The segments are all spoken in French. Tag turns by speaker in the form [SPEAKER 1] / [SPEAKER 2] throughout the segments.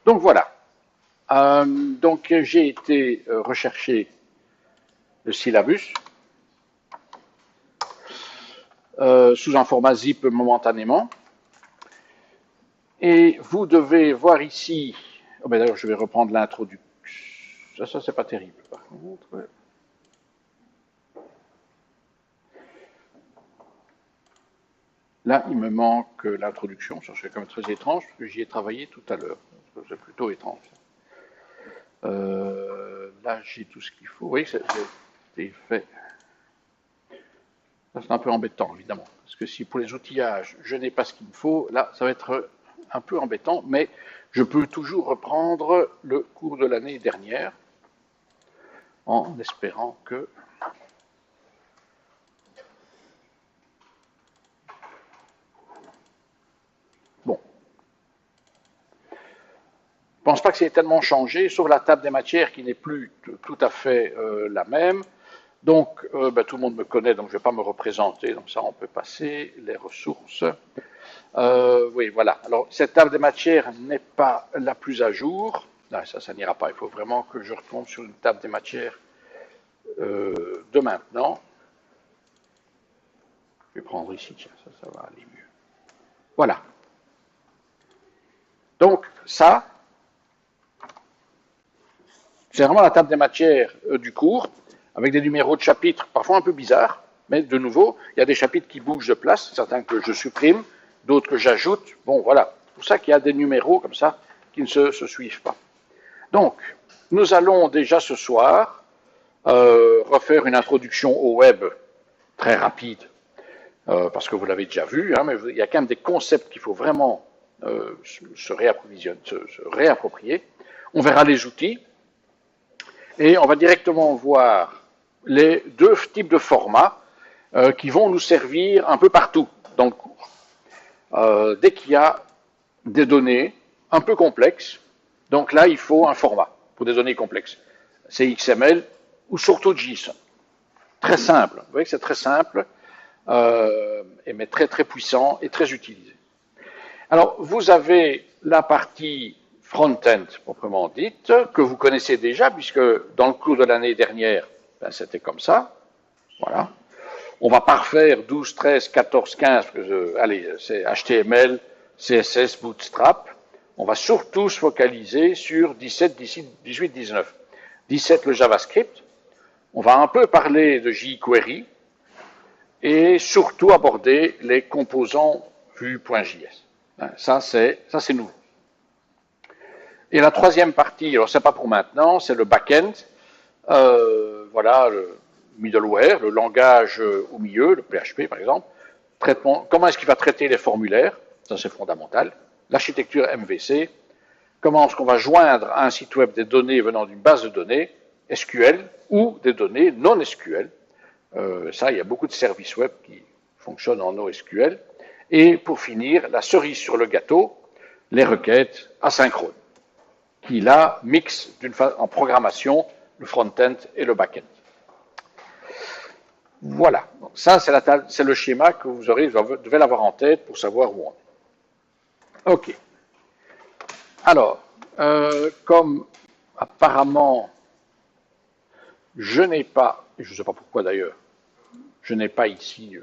[SPEAKER 1] Donc voilà. Donc j'ai été rechercher le syllabus sous un format zip momentanément. Et vous devez voir ici, oh ben d'ailleurs je vais reprendre l'introduction, ça c'est pas terrible par contre. Là il me manque l'introduction, ça c'est quand même très étrange parce que j'y ai travaillé tout à l'heure, c'est plutôt étrange. Là j'ai tout ce qu'il faut, oui c'est fait. Ça c'est un peu embêtant évidemment, parce que si pour les outillages je n'ai pas ce qu'il me faut, là ça va être un peu embêtant, mais je peux toujours reprendre le cours de l'année dernière en espérant que bon. Je ne pense pas que c'est tellement changé, sauf la table des matières qui n'est plus tout à fait la même. Donc, tout le monde me connaît, donc je ne vais pas me représenter, donc ça on peut passer, les ressources. Oui, voilà. Alors, cette table des matières n'est pas la plus à jour. Non, ça n'ira pas. Il faut vraiment que je retombe sur une table des matières de maintenant. Je vais prendre ici, tiens, ça va aller mieux. Voilà. Donc, ça, c'est vraiment la table des matières du cours, avec des numéros de chapitres parfois un peu bizarres, mais de nouveau, il y a des chapitres qui bougent de place, certains que je supprime, d'autres que j'ajoute. Bon, voilà. C'est pour ça qu'il y a des numéros comme ça qui ne se suivent pas. Donc, nous allons déjà ce soir refaire une introduction au web très rapide, parce que vous l'avez déjà vu, hein, mais il y a quand même des concepts qu'il faut vraiment se réapproprier. On verra les outils et on va directement voir les deux types de formats qui vont nous servir un peu partout dans le cours. Dès qu'il y a des données un peu complexes, donc là il faut un format pour des données complexes. C'est XML ou surtout JSON. Très simple, vous voyez que c'est très simple, mais très très puissant et très utilisé. Alors vous avez la partie front-end proprement dite, que vous connaissez déjà, puisque dans le cours de l'année dernière, c'était comme ça. Voilà. On va pas refaire 12, 13, 14, 15, parce que, allez, c'est HTML, CSS, Bootstrap. On va surtout se focaliser sur 17, 18, 19. 17, le JavaScript. On va un peu parler de jQuery et surtout aborder les composants Vue.js. Ça, c'est nouveau. Et la troisième partie, alors c'est pas pour maintenant, c'est le back-end. Voilà, le middleware, le langage au milieu, le PHP par exemple. Traitement, comment est-ce qu'il va traiter les formulaires? Ça, c'est fondamental. L'architecture MVC. Comment est-ce qu'on va joindre à un site web des données venant d'une base de données SQL ou des données non SQL. Ça, il y a beaucoup de services web qui fonctionnent en NoSQL. Et pour finir, la cerise sur le gâteau, les requêtes asynchrones, qui là mixent en programmation le front-end et le back-end. Voilà. Donc ça, c'est le schéma que vous devez l'avoir en tête pour savoir où on est. OK. Alors, comme apparemment, je n'ai pas, je ne sais pas pourquoi d'ailleurs, je n'ai pas ici,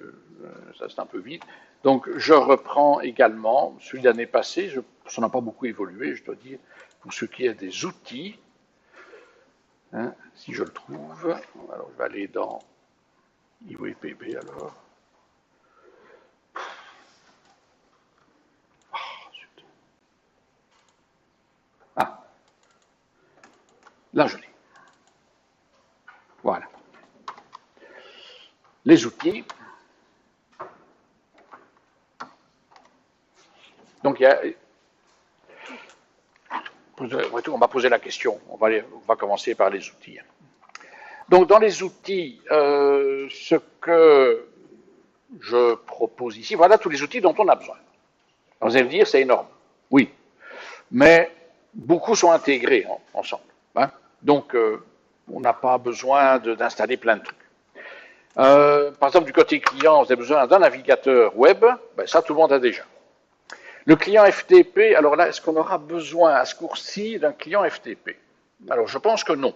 [SPEAKER 1] ça c'est un peu vide, donc je reprends également celui de l'année passée, ça n'a pas beaucoup évolué, je dois dire, pour ce qui est des outils, hein, si je le trouve, alors je vais aller dans IOEPB alors. Ah, là je l'ai. Voilà. Les outils. Donc, on va poser la question. On va commencer par les outils. Donc, dans les outils, ce que je propose ici, voilà tous les outils dont on a besoin. Alors, vous allez me dire, c'est énorme. Oui. Mais beaucoup sont intégrés ensemble. Hein. Donc, on n'a pas besoin d'installer plein de trucs. Par exemple, du côté client, vous avez besoin d'un navigateur web, ça tout le monde a déjà. Le client FTP, alors là, est-ce qu'on aura besoin à ce cours-ci d'un client FTP? Alors je pense que non.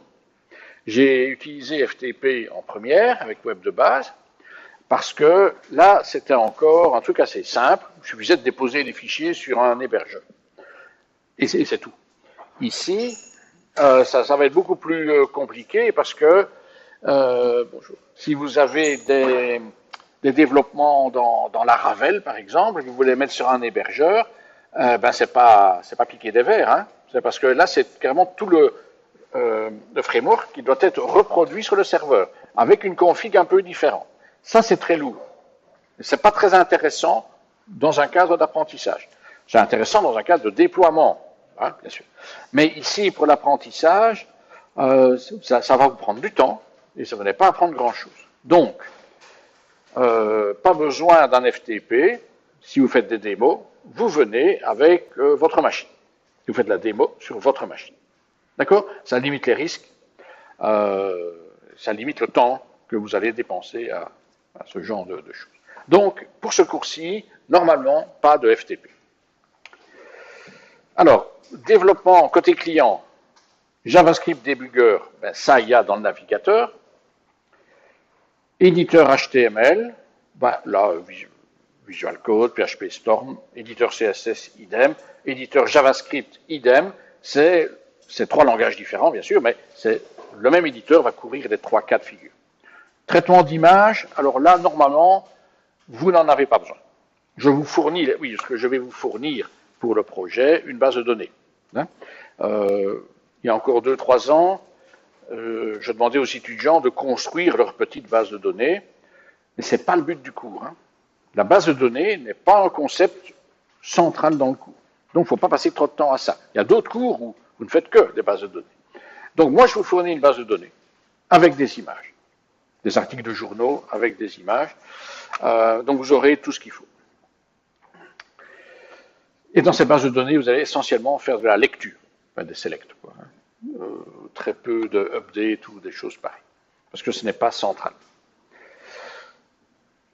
[SPEAKER 1] J'ai utilisé FTP en première avec Web de base, parce que là, c'était encore un truc assez simple. Il suffisait de déposer les fichiers sur un hébergeur. Et c'est tout. Ici, ça va être beaucoup plus compliqué parce que bonjour, si vous avez des développements dans Laravel, par exemple, et que vous voulez mettre sur un hébergeur, ben c'est pas piquer des vers, hein. C'est parce que là, c'est carrément tout le framework qui doit être reproduit sur le serveur, avec une config un peu différente. Ça, c'est très lourd. C'est pas très intéressant dans un cadre d'apprentissage. C'est intéressant dans un cadre de déploiement, hein, bien sûr. Mais ici, pour l'apprentissage, ça va vous prendre du temps et ça ne va pas apprendre grand-chose. Donc, pas besoin d'un FTP. Si vous faites des démos, vous venez avec votre machine. Vous faites la démo sur votre machine. D'accord? Ça limite les risques, ça limite le temps que vous allez dépenser à ce genre de choses. Donc, pour ce cours-ci, normalement, pas de FTP. Alors, développement côté client, JavaScript Debugger, ben ça, il y a dans le navigateur. Éditeur HTML, ben là, Visual Code, PHP Storm, éditeur CSS, idem, éditeur JavaScript, idem, c'est trois langages différents, bien sûr, mais le même éditeur va couvrir les 3-4 figures. Traitement d'image, alors là, normalement, vous n'en avez pas besoin. Je vous fournis, oui, ce que je vais vous fournir pour le projet, une base de données. Hein, il y a encore 2-3 ans, je demandais aux étudiants de construire leur petite base de données, mais ce n'est pas le but du cours. Hein. La base de données n'est pas un concept central dans le cours. Donc, il ne faut pas passer trop de temps à ça. Il y a d'autres cours où vous ne faites que des bases de données. Donc, moi, je vous fournis une base de données avec des images, des articles de journaux avec des images. Donc, vous aurez tout ce qu'il faut. Et dans cette base de données, vous allez essentiellement faire de la lecture, enfin des selects, quoi, hein. Très peu de updates ou des choses pareilles, parce que ce n'est pas central.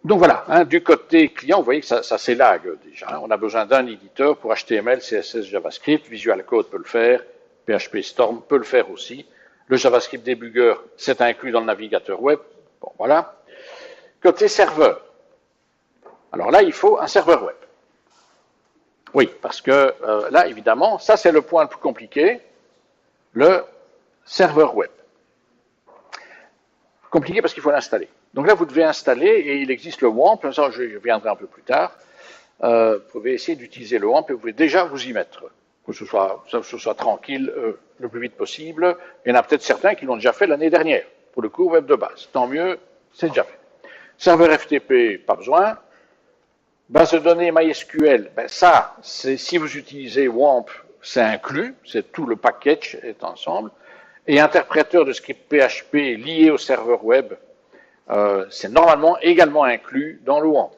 [SPEAKER 1] Donc voilà, hein, du côté client, vous voyez que ça s'élague déjà. Hein. On a besoin d'un éditeur pour HTML, CSS, JavaScript. Visual Code peut le faire, PHP Storm peut le faire aussi. Le JavaScript Debugger, c'est inclus dans le navigateur web. Bon, voilà. Côté serveur, alors là, il faut un serveur web. Oui, parce que là, évidemment, ça c'est le point le plus compliqué, le serveur web. Compliqué parce qu'il faut l'installer. Donc là, vous devez installer, et il existe le WAMP, ça je reviendrai un peu plus tard. Vous pouvez essayer d'utiliser le WAMP et vous pouvez déjà vous y mettre, que ce soit tranquille le plus vite possible. Il y en a peut-être certains qui l'ont déjà fait l'année dernière, pour le cours web de base. Tant mieux, c'est déjà fait. Serveur FTP, pas besoin. Base de données MySQL, ben ça, si vous utilisez WAMP, c'est inclus, c'est tout le package est ensemble. Et interpréteur de script PHP lié au serveur web, c'est normalement également inclus dans le WAMP.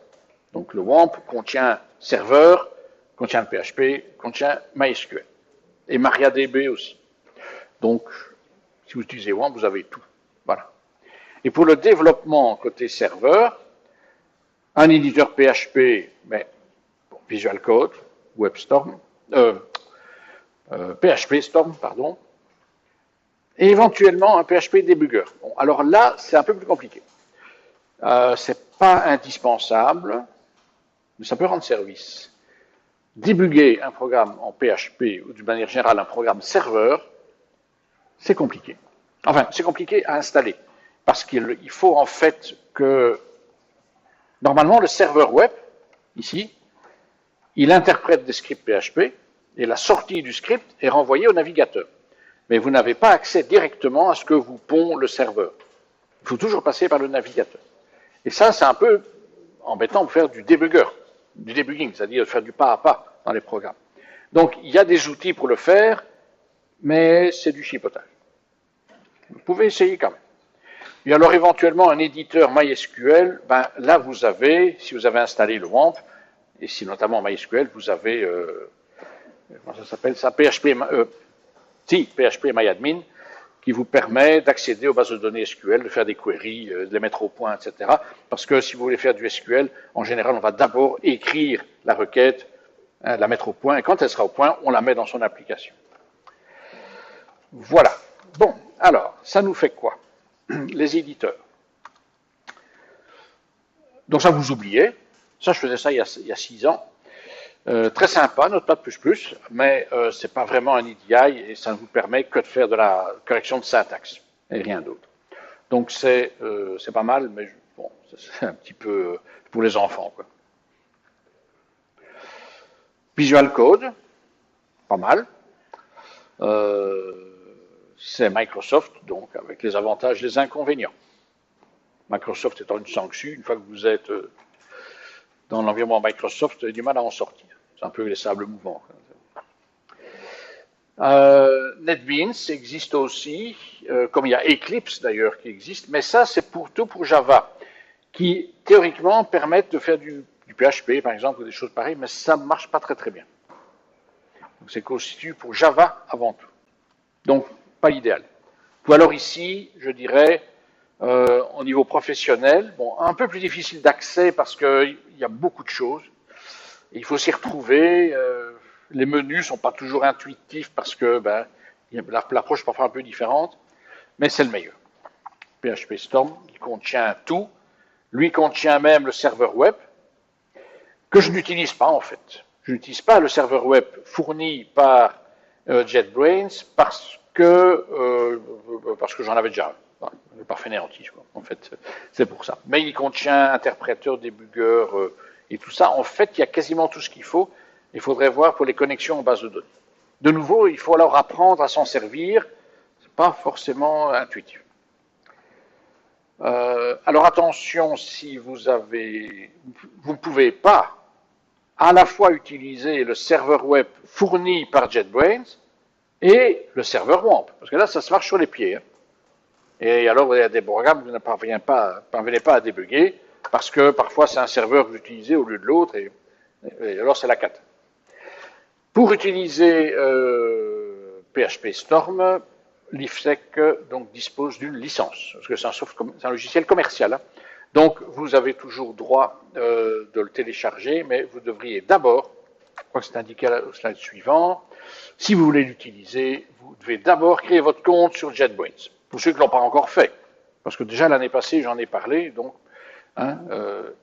[SPEAKER 1] Donc le WAMP contient serveur, contient le PHP, contient MySQL. Et MariaDB aussi. Donc, si vous utilisez WAMP, vous avez tout. Voilà. Et pour le développement côté serveur, un éditeur PHP, mais bon, Visual Code, WebStorm, PHP Storm, pardon, et éventuellement un PHP Debugger. Bon, alors là, c'est un peu plus compliqué. C'est pas indispensable, mais ça peut rendre service. Débugger un programme en PHP ou d'une manière générale un programme serveur, c'est compliqué. Enfin, c'est compliqué à installer parce qu'il faut en fait que normalement le serveur web ici, il interprète des scripts PHP et la sortie du script est renvoyée au navigateur. Mais vous n'avez pas accès directement à ce que vous pond le serveur. Il faut toujours passer par le navigateur. Et ça, c'est un peu embêtant pour faire du debugging, c'est-à-dire faire du pas à pas dans les programmes. Donc, il y a des outils pour le faire, mais c'est du chipotage. Vous pouvez essayer quand même. Et alors, éventuellement, un éditeur MySQL, ben, là, vous avez, si vous avez installé le WAMP, et si notamment MySQL, vous avez, comment ça s'appelle ça, PHP MyAdmin, qui vous permet d'accéder aux bases de données SQL, de faire des queries, de les mettre au point, etc. Parce que si vous voulez faire du SQL, en général, on va d'abord écrire la requête hein, la mettre au point, et quand elle sera au point, on la met dans son application. Voilà. Bon, alors, ça nous fait quoi? Les éditeurs. Donc ça, vous oubliez. Ça, je faisais ça il y a 6 ans. Très sympa, Notepad++, mais c'est pas vraiment un EDI et ça ne vous permet que de faire de la correction de syntaxe et rien d'autre. Donc c'est pas mal, mais bon, c'est un petit peu pour les enfants, quoi. Visual Code, pas mal. C'est Microsoft, donc avec les avantages et les inconvénients. Microsoft étant une sanctuaire, une fois que vous êtes dans l'environnement Microsoft, vous avez du mal à en sortir. C'est un peu les sables mouvants. NetBeans existe aussi, comme il y a Eclipse d'ailleurs qui existe, mais ça c'est plutôt pour Java, qui théoriquement permettent de faire du PHP par exemple, ou des choses pareilles, mais ça ne marche pas très très bien. C'est constitué pour Java avant tout. Donc, pas idéal. Ou alors ici, je dirais, au niveau professionnel, bon, un peu plus difficile d'accès parce qu'il y a beaucoup de choses. Il faut s'y retrouver. Les menus sont pas toujours intuitifs parce que l'approche est parfois un peu différente, mais c'est le meilleur. PHP Storm, qui contient tout. Lui contient même le serveur web, que je n'utilise pas en fait. Je n'utilise pas le serveur web fourni par JetBrains parce que j'en avais déjà un. Le parfait néantis, quoi. En fait, c'est pour ça. Mais il contient interpréteur, débugueur et tout ça. En fait, il y a quasiment tout ce qu'il faut. Il faudrait voir pour les connexions en base de données. De nouveau, il faut alors apprendre à s'en servir. C'est pas forcément intuitif. Alors attention, si vous ne pouvez pas à la fois utiliser le serveur web fourni par JetBrains et le serveur WAMP, parce que là, ça se marche sur les pieds. Hein. Et alors, il y a des programmes que vous ne parvenez pas à débugger, parce que parfois, c'est un serveur que vous utilisez au lieu de l'autre, et alors c'est la cata. Pour utiliser PHP Storm, l'IFSEC donc, dispose d'une licence, parce que c'est un logiciel commercial. Hein. Donc, vous avez toujours droit de le télécharger, mais vous devriez d'abord, je crois que c'est indiqué au slide suivant, si vous voulez l'utiliser, vous devez d'abord créer votre compte sur JetBrains. Pour ceux qui ne l'ont pas encore fait, parce que déjà l'année passée, j'en ai parlé, donc, hein,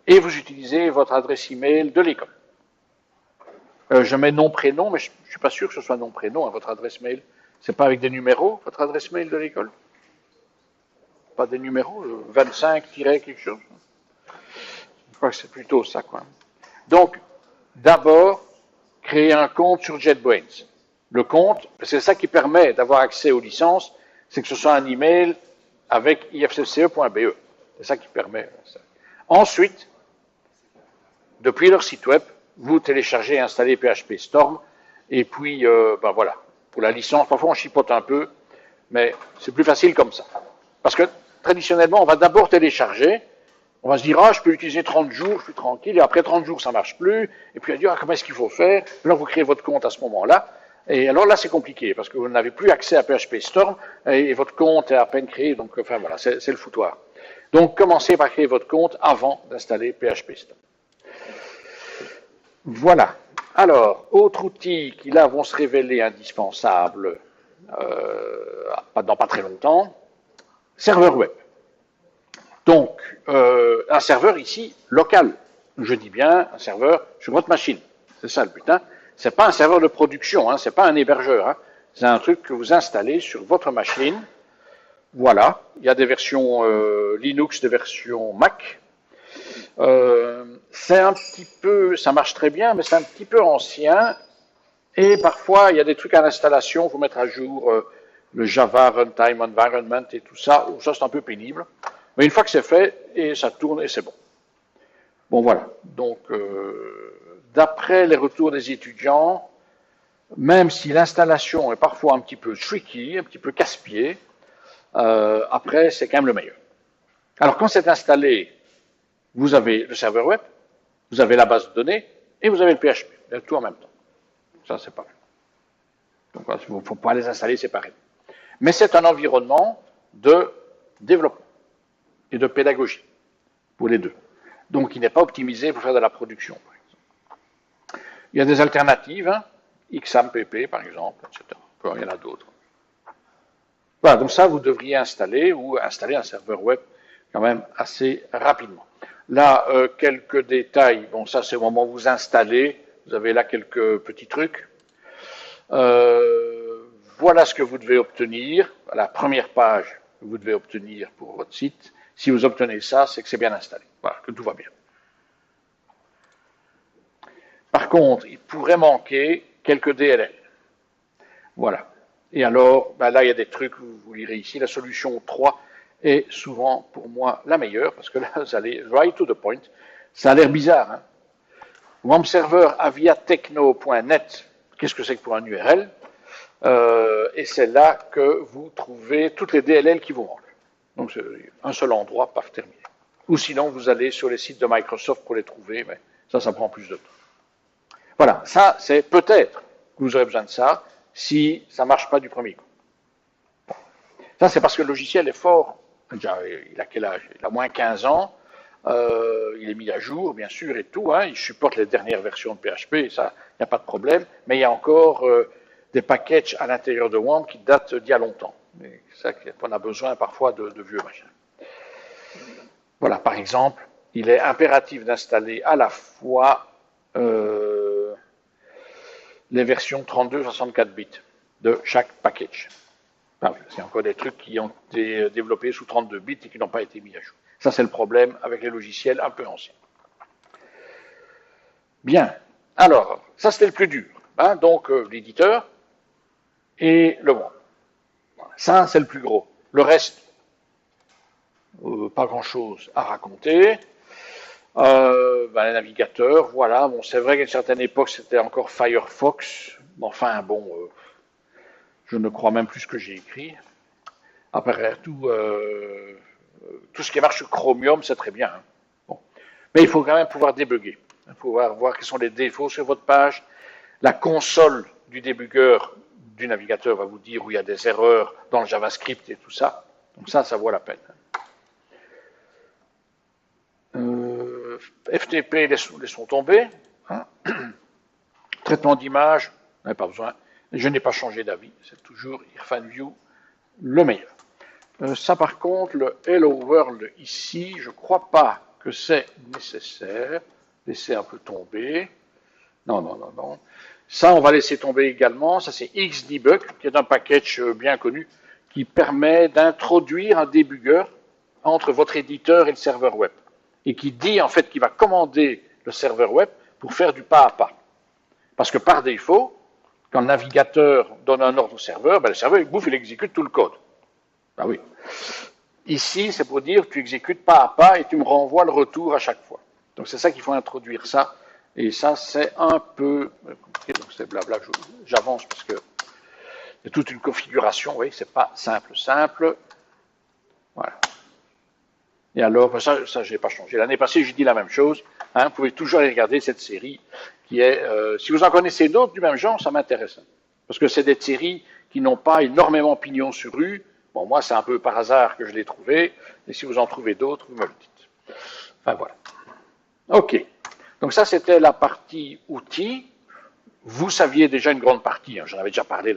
[SPEAKER 1] et vous utilisez votre adresse email de l'école. Je mets nom, prénom, mais je ne suis pas sûr que ce soit nom, prénom, hein, votre adresse mail. C'est pas avec des numéros, votre adresse mail de l'école? Pas des numéros, 25-quelque chose. Je crois que c'est plutôt ça, quoi. Donc, d'abord, créer un compte sur JetBrains. Le compte, c'est ça qui permet d'avoir accès aux licences, c'est que ce soit un email avec ifcce.be. C'est ça qui permet ça. Ensuite, depuis leur site web, vous téléchargez et installez PHP Storm, et puis, voilà. Pour la licence, parfois on chipote un peu, mais c'est plus facile comme ça. Parce que, traditionnellement, on va d'abord télécharger, on va se dire, je peux l'utiliser 30 jours, je suis tranquille, et après 30 jours, ça marche plus, et puis on va dire, comment est-ce qu'il faut faire? Alors vous créez votre compte à ce moment-là, et alors là, c'est compliqué, parce que vous n'avez plus accès à PHP Storm, et votre compte est à peine créé, donc, enfin voilà, c'est le foutoir. Donc, commencez par créer votre compte avant d'installer PHP Storm. Voilà. Alors, autres outils qui là vont se révéler indispensables dans pas très longtemps, serveur web. Donc, un serveur ici, local. Je dis bien un serveur sur votre machine. C'est ça le but. Hein. C'est pas un serveur de production, hein, c'est pas un hébergeur. Hein. C'est un truc que vous installez sur votre machine. Voilà. Il y a des versions Linux, des versions Mac. C'est un petit peu, ça marche très bien, mais c'est un petit peu ancien. Et parfois, il y a des trucs à l'installation, il faut mettre à jour le Java Runtime Environment et tout ça. Ça, c'est un peu pénible. Mais une fois que c'est fait, et ça tourne, et c'est bon. Bon, voilà. Donc, d'après les retours des étudiants, même si l'installation est parfois un petit peu tricky, un petit peu casse-pied, après, c'est quand même le meilleur. Alors, quand c'est installé, vous avez le serveur web, vous avez la base de données, et vous avez le PHP. Tout en même temps. Ça, c'est pas mal. Donc, il ne faut pas les installer séparément. Mais c'est un environnement de développement et de pédagogie pour les deux. Donc, il n'est pas optimisé pour faire de la production, par exemple. Il y a des alternatives, hein, XAMPP par exemple, etc. Il y en a d'autres. Voilà, donc ça, vous devriez installer ou installer un serveur web quand même assez rapidement. Là, quelques détails. Bon, ça, c'est au moment où vous installez. Vous avez là quelques petits trucs. Voilà ce que vous devez obtenir. La première page que vous devez obtenir pour votre site. Si vous obtenez ça, c'est que c'est bien installé. Voilà, que tout va bien. Par contre, il pourrait manquer quelques DLL. Voilà. Et alors, ben là, il y a des trucs, vous lirez ici, la solution 3 est souvent pour moi la meilleure, parce que là, vous allez right to the point. Ça a l'air bizarre, hein. WAMP server aviatechno.net, qu'est-ce que c'est que pour un URL? Et c'est là que vous trouvez toutes les DLL qui vous manquent. Donc, c'est un seul endroit, paf, terminé. Ou sinon, vous allez sur les sites de Microsoft pour les trouver, mais ça prend plus de temps. Voilà, ça, c'est peut-être que vous aurez besoin de ça si ça ne marche pas du premier coup. Ça, c'est parce que le logiciel est fort. Déjà, il a quel âge? Il a moins 15 ans. Il est mis à jour, bien sûr, et tout. Hein. Il supporte les dernières versions de PHP, ça, il n'y a pas de problème. Mais il y a encore des packages à l'intérieur de WAMP qui datent d'il y a longtemps. C'est ça qu'on a besoin parfois de vieux machins. Voilà, par exemple, il est impératif d'installer à la fois les versions 32-64 bits de chaque package. Enfin, il y a encore des trucs qui ont été développés sous 32 bits et qui n'ont pas été mis à jour. Ça, c'est le problème avec les logiciels un peu anciens. Bien. Alors, ça, c'était le plus dur. Hein, donc, l'éditeur et le WAMP. Ça, c'est le plus gros. Le reste, pas grand-chose à raconter. Les navigateurs, voilà. Bon, c'est vrai qu'à une certaine époque, c'était encore Firefox. Enfin, bon, je ne crois même plus ce que j'ai écrit. Après tout ce qui marche sur Chromium, c'est très bien. Hein. Bon. Mais il faut quand même pouvoir débugger. Il faut voir quels sont les défauts sur votre page. La console du débugueur du navigateur va vous dire où il y a des erreurs dans le JavaScript et tout ça. Donc ça vaut la peine. FTP, laissons tomber. Hein. Traitement d'image, on n'a pas besoin. Je n'ai pas changé d'avis. C'est toujours IrfanView le meilleur. Ça, par contre, le Hello World ici, je ne crois pas que c'est nécessaire. Laissez un peu tomber. Non. Ça, on va laisser tomber également. Ça, c'est Xdebug, qui est un package bien connu, qui permet d'introduire un débugueur entre votre éditeur et le serveur web. Et qui dit, en fait, qu'il va commander le serveur web pour faire du pas à pas. Parce que par défaut, quand le navigateur donne un ordre au serveur, le serveur, il bouffe, il exécute tout le code. Ben oui. Ici, c'est pour dire que tu exécutes pas à pas et tu me renvoies le retour à chaque fois. Donc c'est ça qu'il faut introduire ça. Et ça, c'est un peu compliqué. Donc c'est blabla, j'avance parce que c'est toute une configuration. Vous voyez, c'est pas simple. Voilà. Et alors, ça je n'ai pas changé. L'année passée, j'ai dit la même chose. Hein, vous pouvez toujours aller regarder cette série qui est... si vous en connaissez d'autres du même genre, ça m'intéresse. Parce que c'est des séries qui n'ont pas énormément pignon sur rue. Bon, moi, c'est un peu par hasard que je l'ai trouvé. Et si vous en trouvez d'autres, vous me le dites. Enfin, voilà. OK. Donc ça, c'était la partie outils. Vous saviez déjà une grande partie. Hein, j'en avais déjà parlé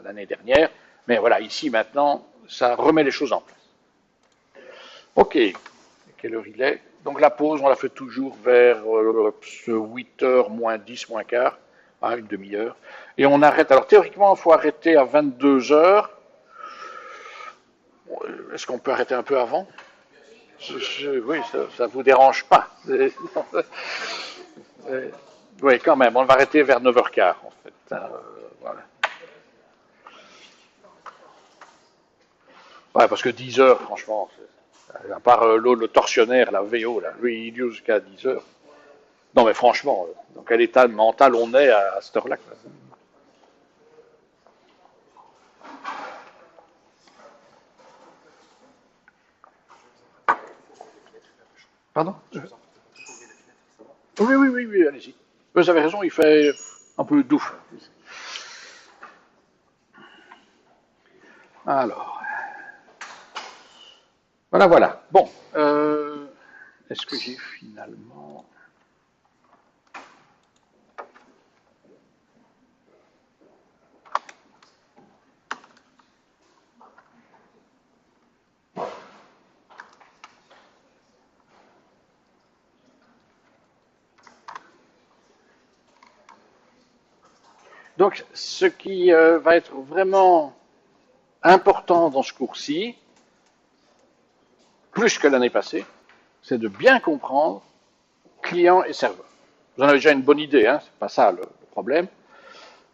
[SPEAKER 1] l'année dernière. Mais voilà, ici, maintenant, ça remet les choses en place. OK. Quelle heure il est? Donc la pause, on la fait toujours vers 8h moins 10, moins quart. Une demi-heure. Et on arrête. Alors théoriquement, il faut arrêter à 22h. Est-ce qu'on peut arrêter un peu avant? Oui, ça ne vous dérange pas. Oui, quand même, on va arrêter vers 9h15, en fait. Voilà. Ouais, parce que 10h, franchement, à part le tortionnaire, la VO, là, lui, il dure jusqu'à 10h. Non, mais franchement, dans quel état mental on est à cette heure-là? Pardon? Oui, allez-y. Vous avez raison, il fait un peu doux. Alors. Voilà. Bon. Est-ce que j'ai finalement... Donc, ce qui va être vraiment important dans ce cours-ci, plus que l'année passée, c'est de bien comprendre client et serveur. Vous en avez déjà une bonne idée, hein, c'est pas ça le problème.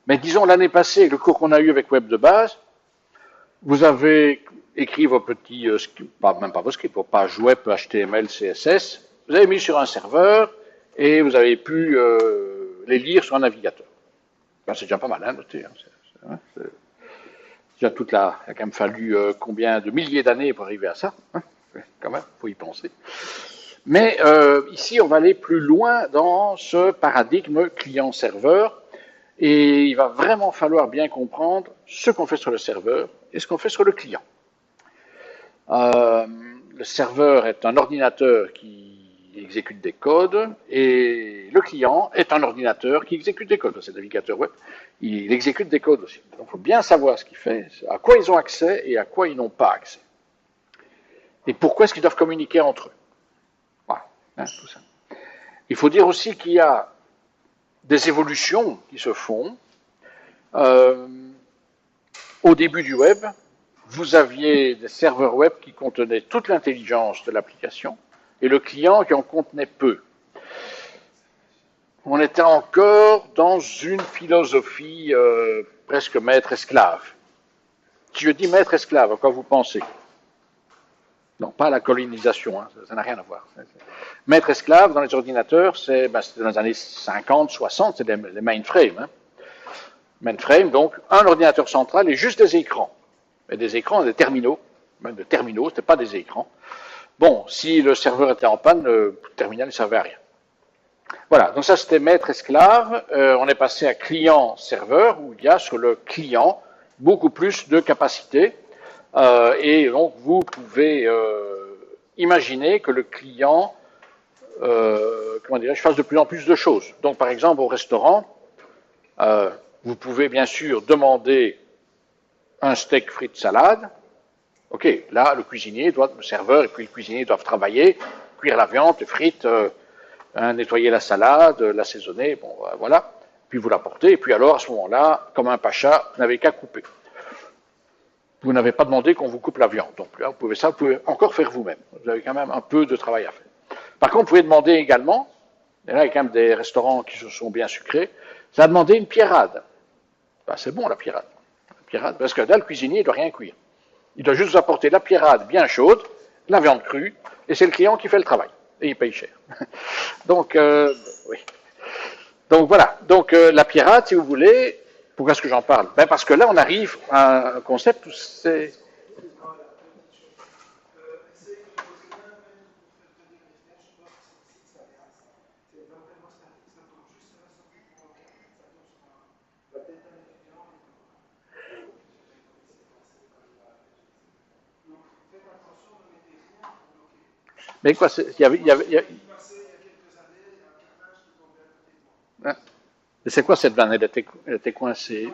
[SPEAKER 1] Mais disons l'année passée, le cours qu'on a eu avec Web de base, vous avez écrit vos petits, même pas vos scripts, vos pages web, HTML, CSS, vous avez mis sur un serveur et vous avez pu les lire sur un navigateur. Ben, c'est déjà pas mal, hein, notez. Hein, c'est déjà toute la, il a quand même fallu combien de milliers d'années pour arriver à ça, hein, quand même, faut y penser. Mais ici, on va aller plus loin dans ce paradigme client-serveur, et il va vraiment falloir bien comprendre ce qu'on fait sur le serveur et ce qu'on fait sur le client. Le serveur est un ordinateur qui exécute des codes, et le client est un ordinateur qui exécute des codes. C'est le navigateur web, il exécute des codes aussi. Donc il faut bien savoir ce qu'il fait, à quoi ils ont accès et à quoi ils n'ont pas accès. Et pourquoi est-ce qu'ils doivent communiquer entre eux. Voilà, hein, tout ça. Il faut dire aussi qu'il y a des évolutions qui se font. Au début du web, vous aviez des serveurs web qui contenaient toute l'intelligence de l'application et le client qui en contenait peu. On était encore dans une philosophie presque maître-esclave. Si je dis maître-esclave, à quoi vous pensez? Non, pas la colonisation, hein, ça n'a rien à voir. Maître-esclave dans les ordinateurs, c'était dans les années 50, 60, c'est les mainframes. Hein. Mainframe, donc, un ordinateur central et juste des écrans. Et des écrans, des terminaux, même des terminaux, c'était pas des écrans. Bon, si le serveur était en panne, le terminal ne servait à rien. Voilà, donc ça c'était maître-esclave. On est passé à client-serveur, où il y a sur le client beaucoup plus de capacité. Et donc vous pouvez imaginer que le client, fasse de plus en plus de choses. Donc par exemple au restaurant, vous pouvez bien sûr demander un steak frites salade. Ok, là le serveur et puis le cuisinier doivent travailler, cuire la viande, les frites, nettoyer la salade, l'assaisonner, bon voilà. Puis vous l'apportez, et puis alors à ce moment-là, comme un pacha, vous n'avez qu'à couper. Vous n'avez pas demandé qu'on vous coupe la viande. Donc là, vous pouvez encore faire vous-même. Vous avez quand même un peu de travail à faire. Par contre, vous pouvez demander également, et là il y a quand même des restaurants qui se sont bien sucrés, ça a demandé une pierrade. Ben, c'est bon la pierrade. Parce que là, le cuisinier, il ne doit rien cuire. Il doit juste vous apporter la pierrade bien chaude, la viande crue, et c'est le client qui fait le travail. Et il paye cher. Donc, oui. Donc voilà. Donc la pierrade, si vous voulez, pourquoi est-ce que j'en parle? Ben parce que là, on arrive à un concept où c'est... Mais quoi, hein? Et c'est quoi cette vanne? Elle était coincée.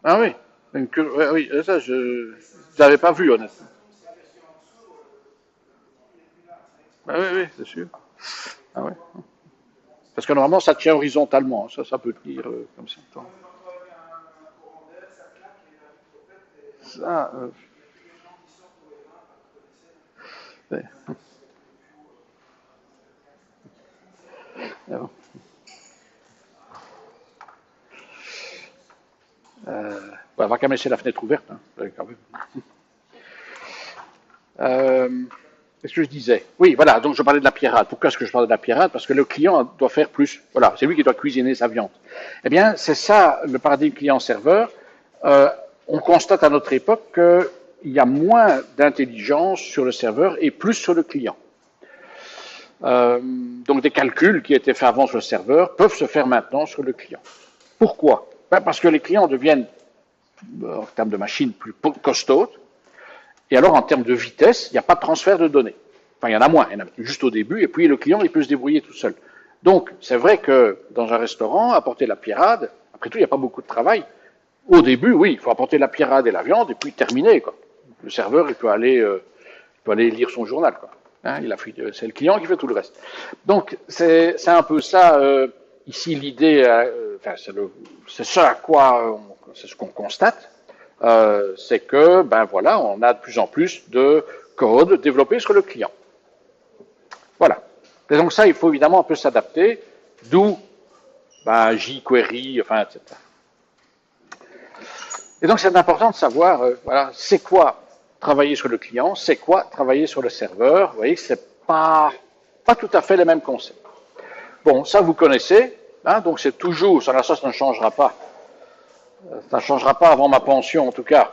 [SPEAKER 1] Ah oui, oui, ça je n'avais pas vu honnêtement. Ah oui, oui, c'est sûr. Ah ouais. Parce que normalement ça tient horizontalement, ça peut tenir comme ça. Ça, ouais. Ah bon. On va quand même laisser la fenêtre ouverte. Hein, quand même. Qu'est-ce que je disais? Oui, voilà, donc je parlais de la pierrade. Pourquoi est-ce que je parlais de la pierrade? Parce que le client doit faire plus. Voilà, c'est lui qui doit cuisiner sa viande. Eh bien, c'est ça le paradigme client-serveur. On constate à notre époque qu'il y a moins d'intelligence sur le serveur et plus sur le client. Donc des calculs qui étaient faits avant sur le serveur peuvent se faire maintenant sur le client. Pourquoi? Parce que les clients deviennent, en termes de machines, plus costaudes. Et alors, en termes de vitesse, il n'y a pas de transfert de données. Enfin, il y en a moins, il y en a juste au début, et puis le client, il peut se débrouiller tout seul. Donc, c'est vrai que dans un restaurant, apporter la pierrade, après tout, il n'y a pas beaucoup de travail. Au début, oui, il faut apporter la pierrade et la viande, et puis terminer, quoi. Le serveur, il peut aller lire son journal, quoi. Hein, c'est le client qui fait tout le reste. Donc, c'est un peu ça, ici, l'idée, enfin, c'est ce à quoi, c'est ce qu'on constate, c'est que, ben voilà, on a de plus en plus de code développé sur le client. Voilà. Et donc ça, il faut évidemment un peu s'adapter, d'où ben, jQuery, enfin, etc. Et donc c'est important de savoir, voilà, c'est quoi travailler sur le client, c'est quoi travailler sur le serveur. Vous voyez que c'est pas tout à fait les mêmes concepts. Bon, ça vous connaissez, hein, donc c'est toujours, ça ne changera pas. Ça ne changera pas avant ma pension en tout cas.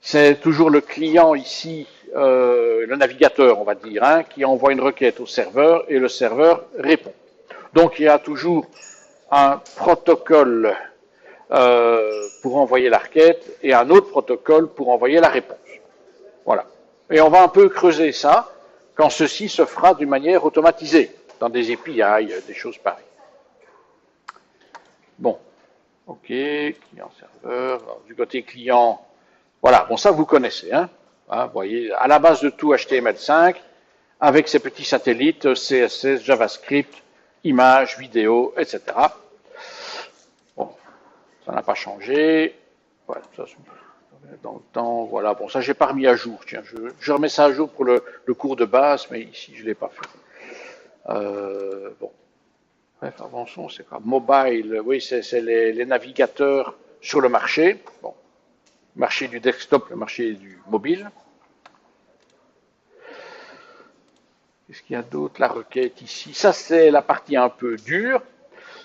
[SPEAKER 1] C'est toujours le client ici, le navigateur, on va dire, hein, qui envoie une requête au serveur et le serveur répond. Donc il y a toujours un protocole pour envoyer la requête et un autre protocole pour envoyer la réponse. Voilà. Et on va un peu creuser ça quand ceci se fera d'une manière automatisée, dans des API, des choses pareilles. Bon, ok, client-serveur, du côté client, voilà, bon ça vous connaissez, hein, vous voyez, à la base de tout HTML5, avec ces petits satellites, CSS, JavaScript, images, vidéos, etc. Bon, ça n'a pas changé. Voilà, ça, dans le temps, voilà. Bon, ça, j'ai pas remis à jour. Tiens, je remets ça à jour pour le cours de base, mais ici, je l'ai pas fait. Bon. Bref, avançons, c'est quoi? Mobile, oui, c'est les navigateurs sur le marché. Bon. Marché du desktop, le marché du mobile. Qu'est-ce qu'il y a d'autre? La requête ici. Ça, c'est la partie un peu dure.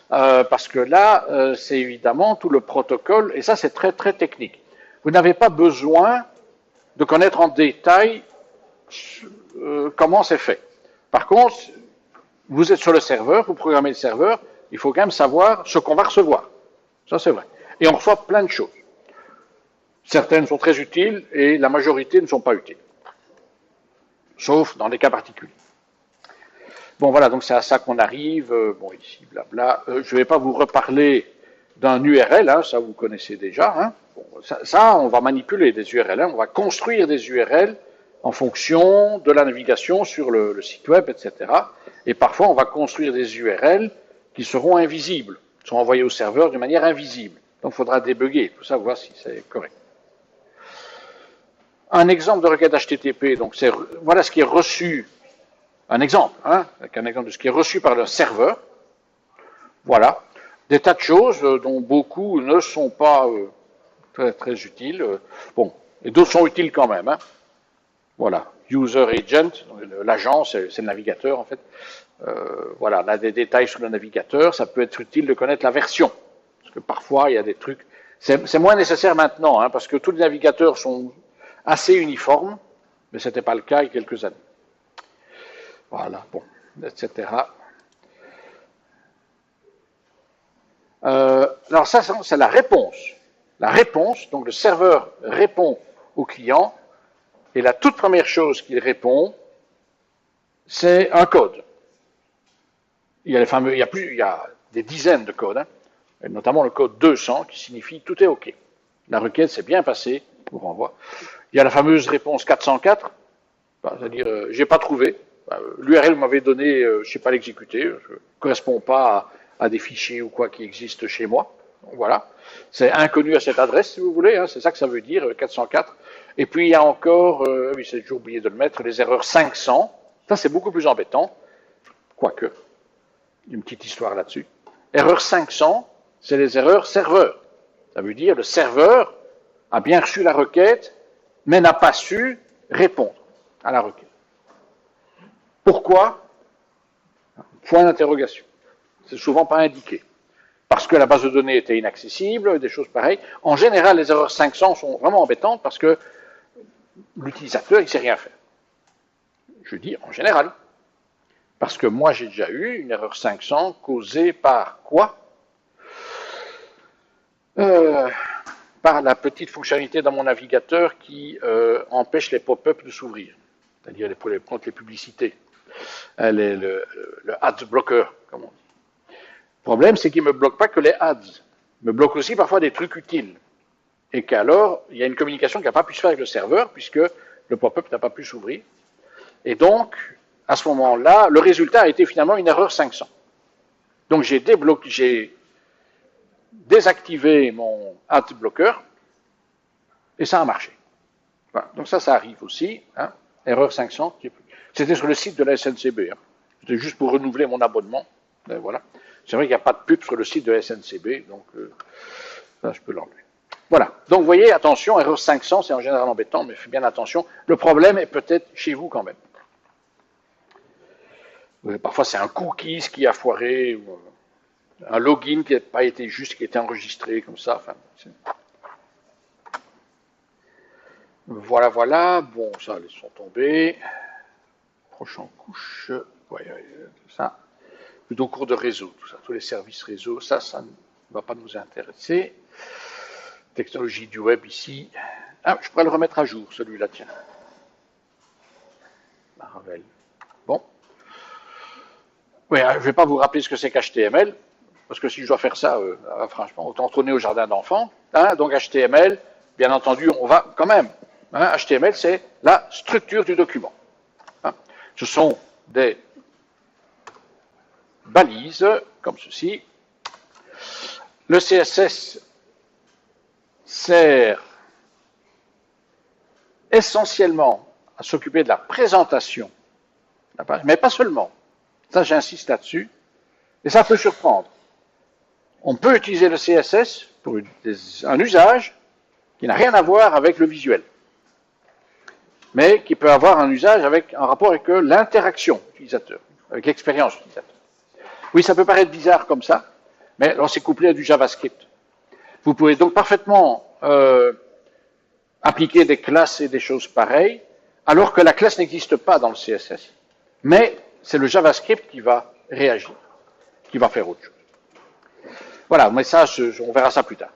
[SPEAKER 1] Parce que là, c'est évidemment tout le protocole, et ça c'est très très technique. Vous n'avez pas besoin de connaître en détail comment c'est fait. Par contre, vous êtes sur le serveur, vous programmez le serveur, il faut quand même savoir ce qu'on va recevoir. Ça c'est vrai. Et on reçoit plein de choses. Certaines sont très utiles et la majorité ne sont pas utiles. Sauf dans des cas particuliers. Bon, voilà, donc c'est à ça qu'on arrive. Bon, ici, blabla. Je ne vais pas vous reparler d'un URL, hein, ça vous connaissez déjà. Hein. Bon, ça, on va manipuler des URL, hein, on va construire des URL en fonction de la navigation sur le site web, etc. Et parfois, on va construire des URL qui seront invisibles, qui seront envoyés au serveur de manière invisible. Donc, il faudra débugger pour savoir si c'est correct. Un exemple de requête HTTP, donc voilà ce qui est reçu. Un exemple, hein, avec un exemple de ce qui est reçu par le serveur. Voilà. Des tas de choses dont beaucoup ne sont pas très, très utiles. Bon, et d'autres sont utiles quand même. Hein. Voilà. User agent, l'agent, c'est le navigateur en fait. Voilà, on a des détails sur le navigateur. Ça peut être utile de connaître la version. Parce que parfois, il y a des trucs. C'est moins nécessaire maintenant, hein, parce que tous les navigateurs sont assez uniformes, mais ce n'était pas le cas il y a quelques années. Voilà, bon, etc. Alors ça, c'est la réponse. La réponse, donc le serveur répond au client, et la toute première chose qu'il répond, c'est un code. Il y a des dizaines de codes, hein, et notamment le code 200 qui signifie tout est OK. La requête s'est bien passée, je vous renvoie. Il y a la fameuse réponse 404, c'est-à-dire j'ai pas trouvé. L'URL m'avait donné, je ne sais pas l'exécuter, je ne correspond pas à des fichiers ou quoi qui existent chez moi. Donc, voilà, c'est inconnu à cette adresse si vous voulez, hein, c'est ça que ça veut dire, 404. Et puis il y a encore, oui j'ai toujours oublié de le mettre, les erreurs 500. Ça c'est beaucoup plus embêtant, quoique, une petite histoire là-dessus. Erreur 500, c'est les erreurs serveur. Ça veut dire le serveur a bien reçu la requête, mais n'a pas su répondre à la requête. Pourquoi? Point d'interrogation. C'est souvent pas indiqué. Parce que la base de données était inaccessible, des choses pareilles. En général, les erreurs 500 sont vraiment embêtantes parce que l'utilisateur, il ne sait rien faire. Je dis en général. Parce que moi, j'ai déjà eu une erreur 500 causée par quoi? Par la petite fonctionnalité dans mon navigateur qui empêche les pop-up de s'ouvrir. C'est-à-dire contre les publicités. Le ads blocker, comme on dit. Le problème, c'est qu'il ne me bloque pas que les ads. Il me bloque aussi parfois des trucs utiles. Et qu'alors, il y a une communication qui n'a pas pu se faire avec le serveur, puisque le pop-up n'a pas pu s'ouvrir. Et donc, à ce moment-là, le résultat a été finalement une erreur 500. Donc j'ai désactivé mon AdBlocker et ça a marché. Voilà. Donc ça arrive aussi. Hein. Erreur 500. C'était sur le site de la SNCB. Hein. C'était juste pour renouveler mon abonnement. Et voilà. C'est vrai qu'il n'y a pas de pub sur le site de la SNCB, donc ça je peux l'enlever. Voilà. Donc vous voyez, attention, erreur 500, c'est en général embêtant, mais faites bien attention. Le problème est peut-être chez vous quand même. Parfois c'est un cookie qui a foiré, ou un login qui n'a pas été juste, qui a été enregistré comme ça. Enfin, voilà, voilà. Bon, ça, laissons tomber. Prochaine couche. Ouais, tout ça. Plutôt cours de réseau, tout ça. Tous les services réseau, ça ne va pas nous intéresser. Technologie du web ici. Ah, je pourrais le remettre à jour, celui-là, tiens. Marvel. Bon. Oui, je ne vais pas vous rappeler ce que c'est qu'HTML, parce que si je dois faire ça, franchement, autant tourner au jardin d'enfants. Hein, donc HTML, bien entendu, on va quand même. Hein, HTML, c'est la structure du document. Hein, ce sont des balises, comme ceci. Le CSS sert essentiellement à s'occuper de la présentation de la page, mais pas seulement. Ça, j'insiste là-dessus. Et ça peut surprendre. On peut utiliser le CSS pour un usage qui n'a rien à voir avec le visuel, mais qui peut avoir un usage avec un rapport avec l'interaction utilisateur, avec l'expérience utilisateur. Oui, ça peut paraître bizarre comme ça, mais là, c'est couplé à du JavaScript. Vous pouvez donc parfaitement appliquer des classes et des choses pareilles, alors que la classe n'existe pas dans le CSS. Mais c'est le JavaScript qui va réagir, qui va faire autre chose. Voilà, mais ça, on verra ça plus tard.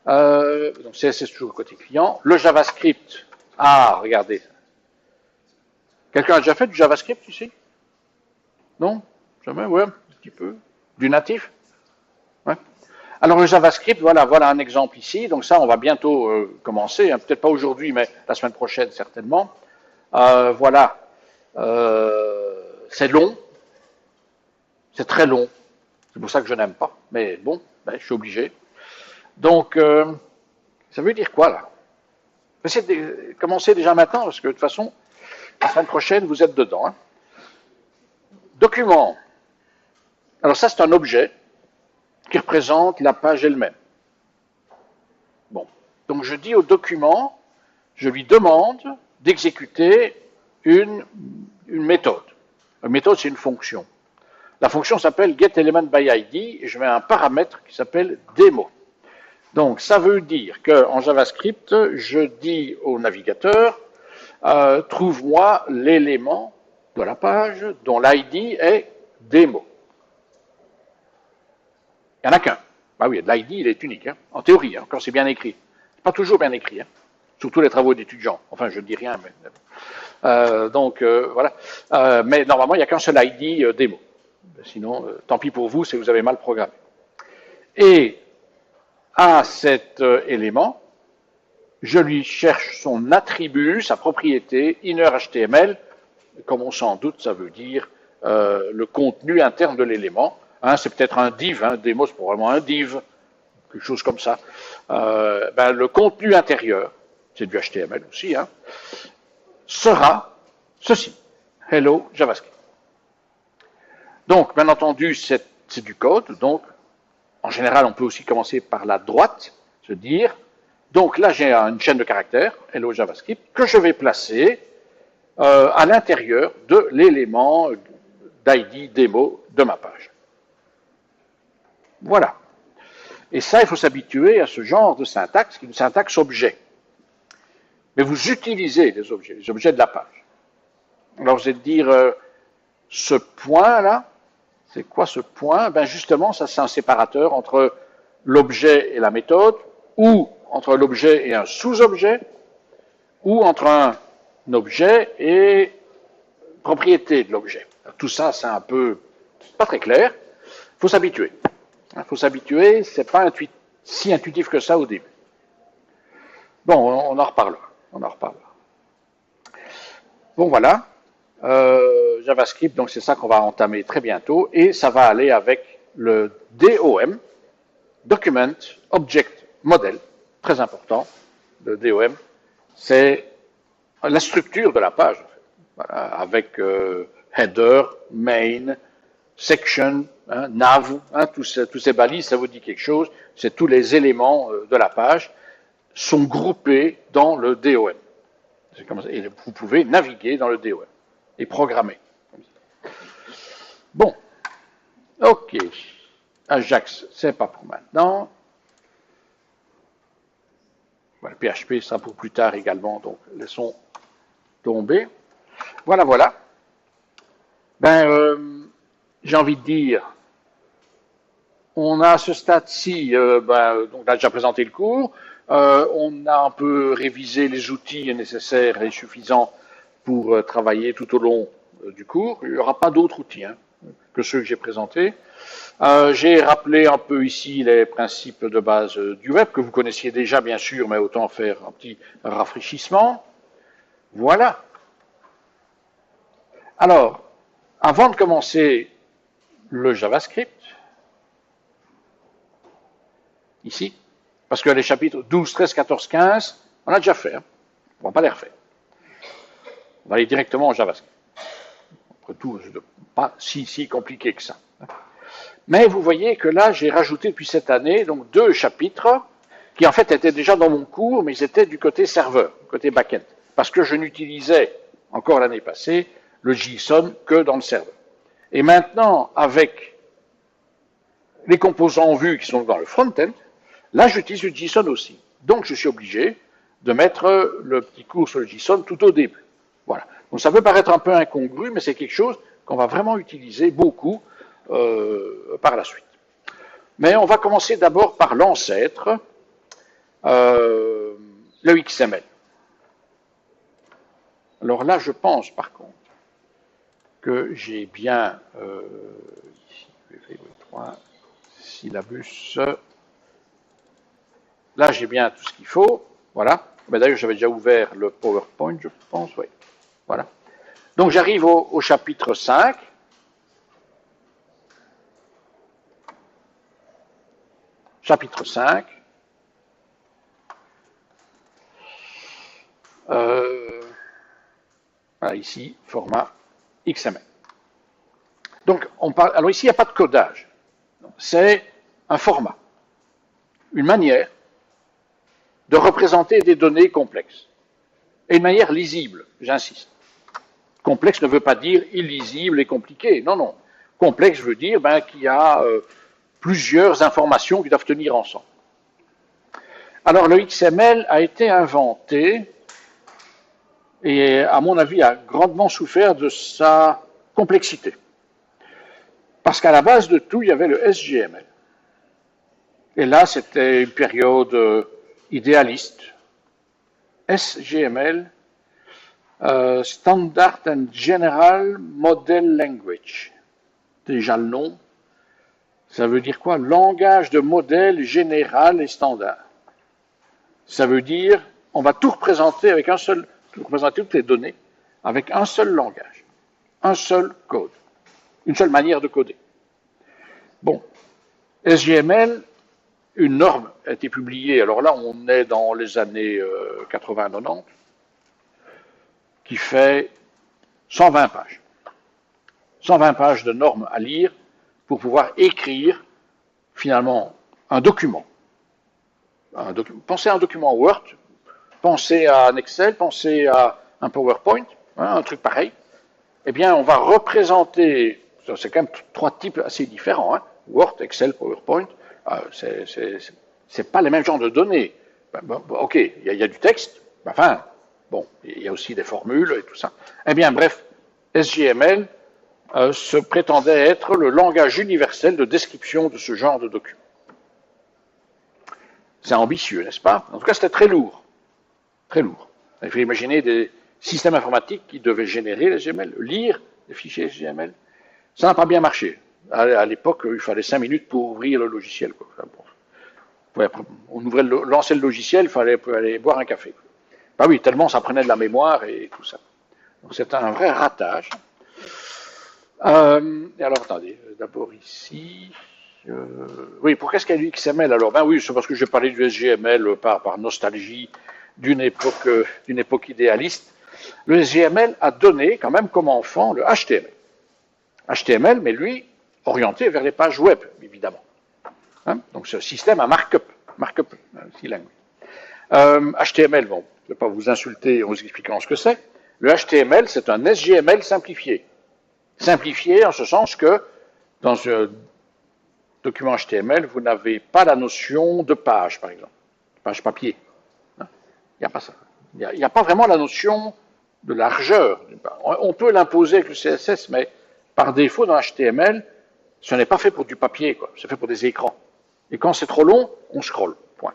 [SPEAKER 1] Donc CSS toujours côté client. Le JavaScript, regardez. Quelqu'un a déjà fait du JavaScript ici? Non? Jamais? Ouais, un petit peu. Du natif? Ouais. Alors le JavaScript, voilà un exemple ici. Donc ça, on va bientôt commencer. Hein, peut-être pas aujourd'hui, mais la semaine prochaine certainement. Voilà. C'est long. C'est très long. C'est pour ça que je n'aime pas. Mais bon, je suis obligé. Donc, ça veut dire quoi là? Essayez de commencer déjà maintenant, parce que de toute façon, la semaine prochaine, vous êtes dedans. Hein. Document. Alors ça, c'est un objet qui représente la page elle-même. Bon. Donc je dis au document, je lui demande d'exécuter une méthode. Une méthode, c'est une fonction. La fonction s'appelle getElementById et je mets un paramètre qui s'appelle demo. Donc ça veut dire qu'en JavaScript, je dis au navigateur, trouve-moi l'élément de la page dont l'ID est démo. Il n'y en a qu'un. Bah oui, l'ID, il est unique, hein, en théorie, hein, quand c'est bien écrit. C'est pas toujours bien écrit, hein, surtout les travaux d'étudiants. Enfin, je ne dis rien, mais... voilà. Mais normalement, il n'y a qu'un seul ID démo. Sinon, tant pis pour vous si vous avez mal programmé. Et à cet élément, je lui cherche son attribut, sa propriété, innerHTML, comme on s'en doute, ça veut dire le contenu interne de l'élément. Hein, c'est peut-être un div, hein, démo c'est probablement un div, quelque chose comme ça. Le contenu intérieur, c'est du HTML aussi, hein, sera ceci, hello JavaScript. Donc, bien entendu, c'est du code, donc en général, on peut aussi commencer par la droite, se dire, donc là j'ai une chaîne de caractères, hello JavaScript, que je vais placer à l'intérieur de l'élément d'ID démo de ma page. Voilà. Et ça, il faut s'habituer à ce genre de syntaxe, qui est une syntaxe objet. Mais vous utilisez les objets de la page. Alors vous allez dire, ce point-là, c'est quoi ce point? Ben justement, ça c'est un séparateur entre l'objet et la méthode, ou entre l'objet et un sous-objet, ou entre un objet et propriété de l'objet. Tout ça, c'est un peu pas très clair. Il faut s'habituer. Il faut s'habituer, c'est pas si intuitif que ça au début. Bon, on en reparlera. Bon, voilà. JavaScript, donc c'est ça qu'on va entamer très bientôt. Et ça va aller avec le DOM, Document Object Model, très important. Le DOM, c'est la structure de la page, voilà, avec header, main, section, hein, nav, hein, tous ces balises, ça vous dit quelque chose. C'est tous les éléments de la page sont groupés dans le DOM. Et vous pouvez naviguer dans le DOM et programmer. Bon, ok. Ajax, c'est pas pour maintenant. Voilà, PHP sera pour plus tard également, donc laissons tomber. Voilà, voilà. J'ai envie de dire, on a à ce stade-ci, donc on a déjà présenté le cours, on a un peu révisé les outils nécessaires et suffisants pour travailler tout au long du cours. Il n'y aura pas d'autres outils que ceux que j'ai présentés. J'ai rappelé un peu ici les principes de base du web, que vous connaissiez déjà bien sûr, mais autant faire un petit rafraîchissement. Voilà. Alors, avant de commencer le JavaScript, ici, parce que les chapitres 12, 13, 14, 15, on a déjà fait, on ne va pas les refaire. On va aller directement au JavaScript. Après tout, ce n'est pas si compliqué que ça. Mais vous voyez que là, j'ai rajouté depuis cette année donc 2 chapitres qui en fait étaient déjà dans mon cours, mais ils étaient du côté serveur, côté back-end, parce que je n'utilisais encore l'année passée le JSON que dans le serveur. Et maintenant, avec les composants vus qui sont dans le front-end, là, j'utilise le JSON aussi. Donc, je suis obligé de mettre le petit cours sur le JSON tout au début. Voilà. Donc, ça peut paraître un peu incongru, mais c'est quelque chose qu'on va vraiment utiliser beaucoup par la suite. Mais on va commencer d'abord par l'ancêtre, le XML. Alors là, je pense par contre que j'ai bien ici, V3, syllabus. Là, j'ai bien tout ce qu'il faut. Voilà. Mais d'ailleurs, j'avais déjà ouvert le PowerPoint, je pense. Oui. Voilà. Donc, j'arrive au chapitre 5. Chapitre 5. Voilà, ici, format XML. Donc, on parle. Alors, ici, il n'y a pas de codage. C'est un format, une manière de représenter des données complexes. Et une manière lisible, j'insiste. Complexe ne veut pas dire illisible et compliqué. Non, non. Complexe veut dire qu'il y a plusieurs informations qui doivent tenir ensemble. Alors, le XML a été inventé et, à mon avis, a grandement souffert de sa complexité. Parce qu'à la base de tout, il y avait le SGML. Et là, c'était une période idéaliste. SGML, Standard and General Model Language. Déjà le nom. Ça veut dire quoi? Langage de modèle général et standard. Ça veut dire, on va tout représenter avec un seul, représenter toutes les données avec un seul langage, un seul code, une seule manière de coder. Bon, SGML, une norme a été publiée, alors là on est dans les années 80-90, qui fait 120 pages. 120 pages de normes à lire pour pouvoir écrire finalement un document. Pensez à un document Word, pensez à un Excel, pensez à un PowerPoint, un truc pareil. Eh bien, on va représenter, c'est quand même 3 types assez différents, Word, Excel, PowerPoint, c'est pas les mêmes genres de données. Ok, il y a du texte, enfin, bon, il y a aussi des formules et tout ça. Eh bien, bref, SGML se prétendait être le langage universel de description de ce genre de document. C'est ambitieux, n'est-ce pas? En tout cas, c'était très lourd. Très lourd. Il faut imaginer des systèmes informatiques qui devaient générer les HTML, lire les fichiers HTML. Ça n'a pas bien marché. À l'époque, il fallait 5 minutes pour ouvrir le logiciel. On lançait le logiciel, il fallait aller boire un café. Bah oui, tellement ça prenait de la mémoire et tout ça. C'est un vrai ratage. Et alors, attendez, d'abord ici. Oui, pourquoi est-ce qu'il y a du XML alors? Ben oui, c'est parce que j'ai parlé du SGML par nostalgie d'une époque idéaliste. Le SGML a donné, quand même, comme enfant, le HTML. HTML, mais lui, orienté vers les pages web, évidemment. Hein? Donc, ce système à markup language. HTML, bon, je ne vais pas vous insulter en vous expliquant ce que c'est. Le HTML, c'est un SGML simplifié. Simplifié en ce sens que, dans un document HTML, vous n'avez pas la notion de page, par exemple. Page papier. Il n'y a pas ça. Il n'y a pas vraiment la notion de largeur. On peut l'imposer avec le CSS, mais par défaut, dans HTML, ce n'est pas fait pour du papier, quoi. C'est fait pour des écrans. Et quand c'est trop long, on scrolle. Point.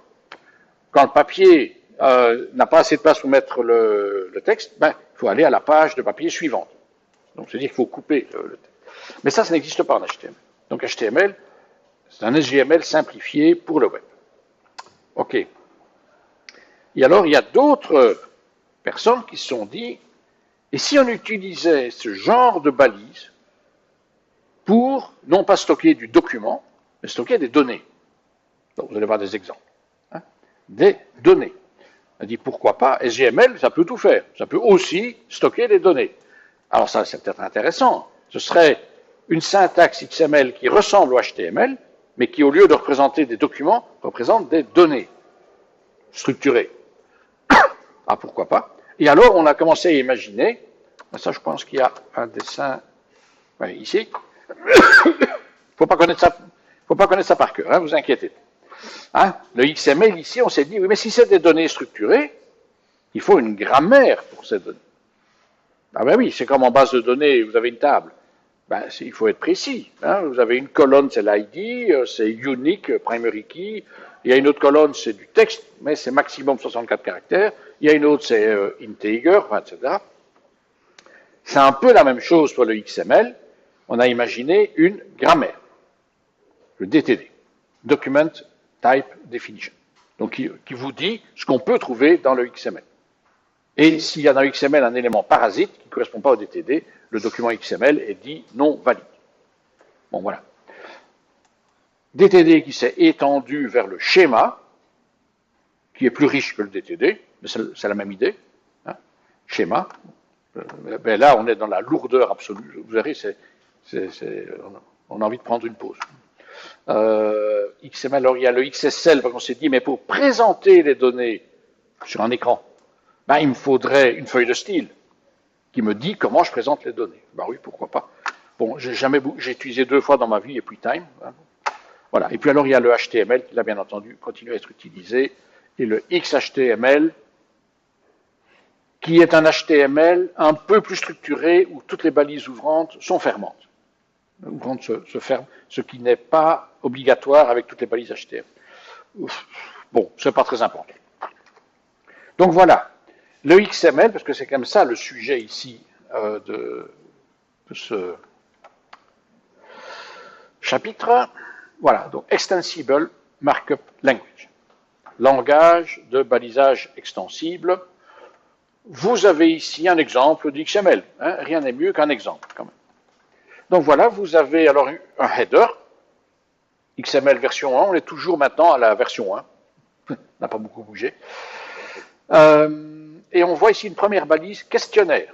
[SPEAKER 1] Quand le papier n'a pas assez de place pour mettre le texte, ben, il faut aller à la page de papier suivante. Donc, c'est-à-dire qu'il faut couper le texte. Mais ça n'existe pas en HTML. Donc, HTML, c'est un SGML simplifié pour le web. OK. Et alors, il y a d'autres personnes qui se sont dit, et si on utilisait ce genre de balise pour non pas stocker du document, mais stocker des données. Donc, vous allez voir des exemples. Hein, des données. On a dit pourquoi pas, SGML, ça peut tout faire. Ça peut aussi stocker des données. Alors ça, c'est peut-être intéressant. Ce serait une syntaxe XML qui ressemble au HTML, mais qui, au lieu de représenter des documents, représente des données structurées. Ah, pourquoi pas. Et alors, on a commencé à imaginer, ça, je pense qu'il y a un dessin, ouais, ici. Faut pas connaître ça par cœur, hein, vous inquiétez. Hein, le XML, ici, on s'est dit, oui, mais si c'est des données structurées, il faut une grammaire pour ces données. Ah ben oui, c'est comme en base de données, vous avez une table. Ben, il faut être précis. Hein. Vous avez une colonne, c'est l'ID, c'est unique, primary key. Il y a une autre colonne, c'est du texte, mais c'est maximum 64 caractères. Il y a une autre, c'est integer, etc. C'est un peu la même chose pour le XML. On a imaginé une grammaire, le DTD, Document Type Definition, donc qui vous dit ce qu'on peut trouver dans le XML. Et s'il y a dans le XML un élément parasite qui ne correspond pas au DTD, le document XML est dit non valide. Bon, voilà. DTD qui s'est étendu vers le schéma, qui est plus riche que le DTD, mais c'est la même idée. Hein, schéma. Ben là, on est dans la lourdeur absolue. Vous verrez, on a envie de prendre une pause. XML, alors il y a le XSL, parce qu'on s'est dit, mais pour présenter les données sur un écran, ben, il me faudrait une feuille de style qui me dit comment je présente les données. Ben oui, pourquoi pas. Bon, j'ai utilisé 2 fois dans ma vie, et puis time. Hein. Voilà. Et puis alors, il y a le HTML, qui là, bien entendu, continue à être utilisé, et le XHTML, qui est un HTML un peu plus structuré, où toutes les balises ouvrantes sont fermantes. Ouvrantes se ferment, ce qui n'est pas obligatoire avec toutes les balises HTML. Bon, c'est pas très important. Donc voilà. Le XML, parce que c'est comme ça le sujet ici de ce chapitre. Voilà, donc Extensible Markup Language. Langage de balisage extensible. Vous avez ici un exemple d'XML. Hein, rien n'est mieux qu'un exemple, quand même. Donc voilà, vous avez alors un header. XML version 1, on est toujours maintenant à la version 1. n'a pas beaucoup bougé. Et on voit ici une première balise questionnaire,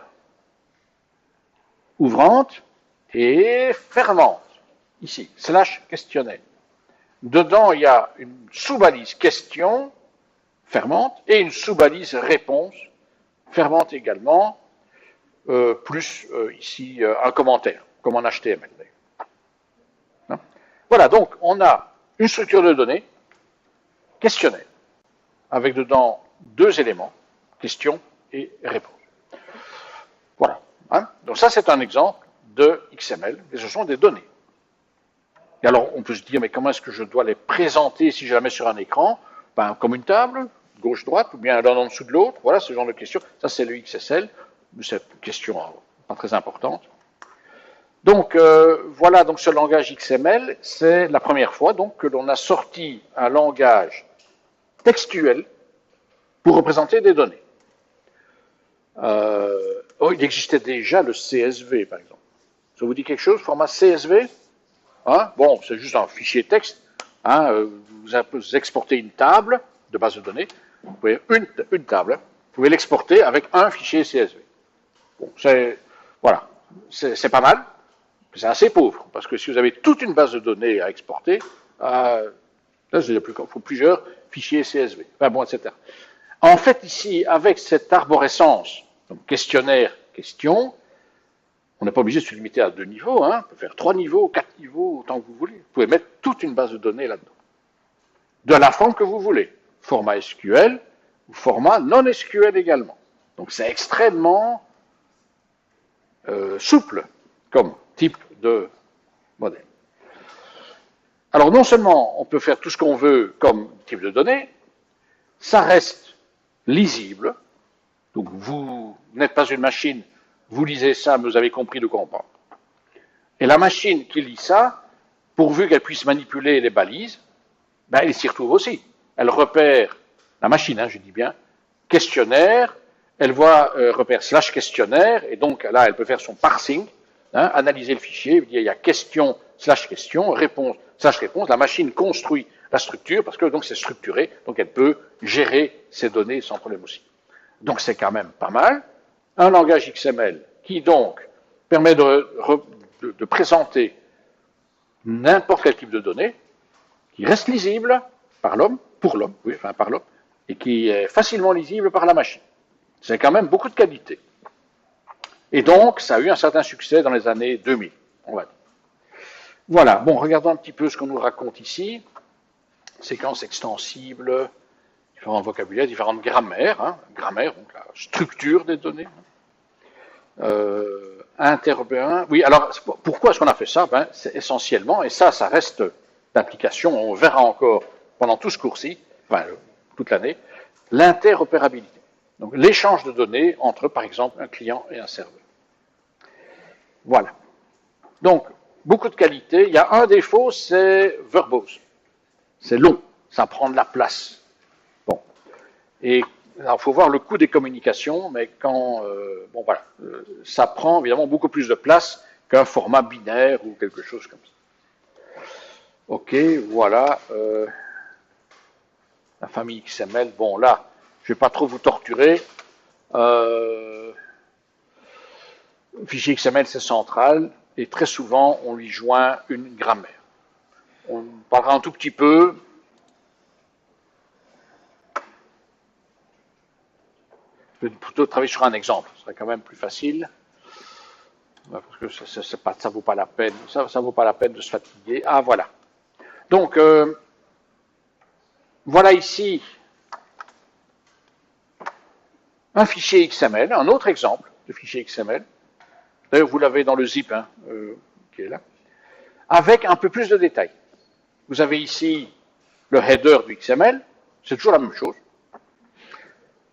[SPEAKER 1] ouvrante et fermante, ici, / questionnaire. Dedans, il y a une sous-balise question, fermante, et une sous-balise réponse, fermante également, plus ici un commentaire, comme en HTML. Hein? Voilà, donc on a une structure de données, questionnaire, avec dedans 2 éléments, question et réponse. Voilà. Hein? Donc ça, c'est un exemple de XML, et ce sont des données. Et alors, on peut se dire, mais comment est-ce que je dois les présenter si je la mets sur un écran? Ben, comme une table, gauche-droite, ou bien l'un en dessous de l'autre. Voilà, ce genre de questions. Ça, c'est le XSL. C'est une question pas très importante. Donc, voilà, donc ce langage XML, c'est la première fois donc, que l'on a sorti un langage textuel pour représenter des données. Oh, il existait déjà le CSV, par exemple. Ça vous dit quelque chose, format CSV? Hein? Bon, c'est juste un fichier texte. Hein, vous exportez une table de base de données. Vous pouvez une table. Vous pouvez l'exporter avec un fichier CSV. Bon, voilà, c'est pas mal. C'est assez pauvre, parce que si vous avez toute une base de données à exporter, là, il faut plusieurs fichiers CSV. Enfin bon, etc. En fait, ici, avec cette arborescence, donc questionnaire, question, on n'est pas obligé de se limiter à 2 niveaux, hein. On peut faire 3 niveaux, 4 niveaux, autant que vous voulez. Vous pouvez mettre toute une base de données là-dedans. De la forme que vous voulez. Format SQL ou format non SQL également. Donc c'est extrêmement souple comme type de modèle. Alors non seulement on peut faire tout ce qu'on veut comme type de données, ça reste lisible. Donc vous n'êtes pas une machine, vous lisez ça, mais vous avez compris de quoi on parle. Et la machine qui lit ça, pourvu qu'elle puisse manipuler les balises, ben elle s'y retrouve aussi. Elle repère, la machine, hein, je dis bien, questionnaire, elle voit repère slash questionnaire, et donc là, elle peut faire son parsing, hein, analyser le fichier, dire il y a question slash question, réponse slash réponse, la machine construit la structure, parce que donc c'est structuré, donc elle peut gérer ces données sans problème aussi. Donc c'est quand même pas mal. Un langage XML qui donc permet de présenter n'importe quel type de données, qui reste lisible par l'homme, pour l'homme, oui, enfin par l'homme, et qui est facilement lisible par la machine. C'est quand même beaucoup de qualité. Et donc, ça a eu un certain succès dans les années 2000, on va dire. Voilà, bon, regardons un petit peu ce qu'on nous raconte ici. Séquences extensibles, différents vocabulaires, différentes grammaires, hein, grammaire, donc la structure des données. Interopérant. Oui, alors, pourquoi est-ce qu'on a fait ça? Ben, c'est essentiellement, et ça reste d'application, on verra encore pendant tout ce cours-ci, enfin, toute l'année, l'interopérabilité. Donc, l'échange de données entre, par exemple, un client et un serveur. Voilà. Donc, beaucoup de qualité. Il y a un défaut, c'est verbose. C'est long, ça prend de la place. Bon. Et il faut voir le coût des communications, mais quand, bon voilà, ça prend évidemment beaucoup plus de place qu'un format binaire ou quelque chose comme ça. Ok, voilà. La famille XML, bon là, je ne vais pas trop vous torturer. Le fichier XML, c'est central, et très souvent, on lui joint une grammaire. On parlera un tout petit peu. Je vais plutôt travailler sur un exemple, ce serait quand même plus facile. Parce que ça vaut pas la peine, ça vaut pas la peine de se fatiguer. Ah, voilà. Donc, voilà ici un fichier XML, un autre exemple de fichier XML. D'ailleurs, vous l'avez dans le zip, hein, qui est là, avec un peu plus de détails. Vous avez ici le header du XML, c'est toujours la même chose.